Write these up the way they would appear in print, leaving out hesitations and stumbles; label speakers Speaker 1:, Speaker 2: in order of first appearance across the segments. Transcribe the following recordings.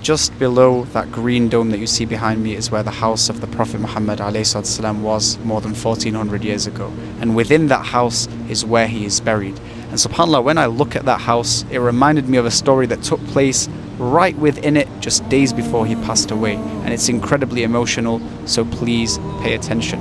Speaker 1: Just below that green dome that you see behind me is where the house of the Prophet Muhammad ﷺ was more than 1400 years ago. And within that house is where he is buried. And subhanAllah, when I look at that house, it reminded me of a story that took place right within it just days before he passed away. And it's incredibly emotional, so please pay attention.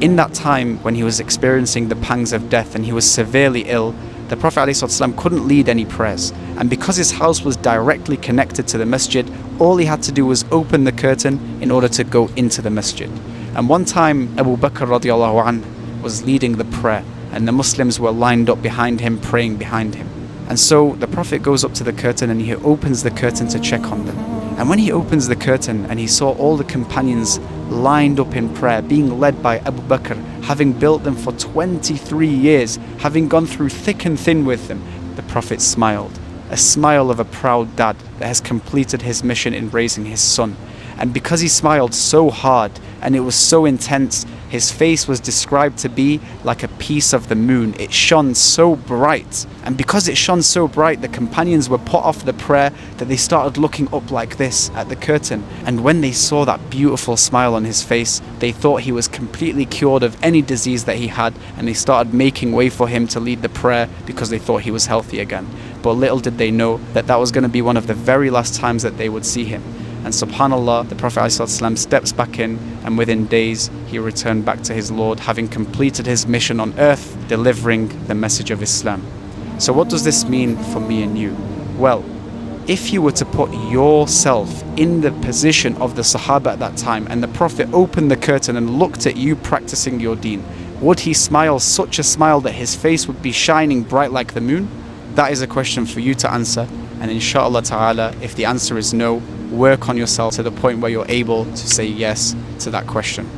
Speaker 1: In that time when he was experiencing the pangs of death and he was severely ill, the Prophet ﷺ couldn't lead any prayers. And because his house was directly connected to the masjid, all he had to do was open the curtain in order to go into the masjid. And one time Abu Bakr radiallahu anh was leading the prayer, and the Muslims were lined up behind him, praying behind him. And so the Prophet goes up to the curtain and he opens the curtain to check on them. And when he opens the curtain and he saw all the companions lined up in prayer, being led by Abu Bakr, having built them for 23 years, having gone through thick and thin with them, the Prophet smiled. A smile of a proud dad that has completed his mission in raising his son. And because he smiled so hard and it was so intense, his face was described to be like a piece of the moon. It shone so bright. And because it shone so bright, the companions were put off the prayer that they started looking up like this at the curtain. And when they saw that beautiful smile on his face, they thought he was completely cured of any disease that he had, and they started making way for him to lead the prayer because they thought he was healthy again. But little did they know that that was going to be one of the very last times that they would see him. And subhanAllah, the Prophet ﷺ steps back in, and within days he returned back to his Lord, having completed his mission on earth, delivering the message of Islam. So what does this mean for me and you? Well, if you were to put yourself in the position of the Sahaba at that time, and the Prophet opened the curtain and looked at you practicing your deen, would he smile such a smile that his face would be shining bright like the moon? That is a question for you to answer. And inshallah ta'ala, if the answer is no, work on yourself to the point where you're able to say yes to that question.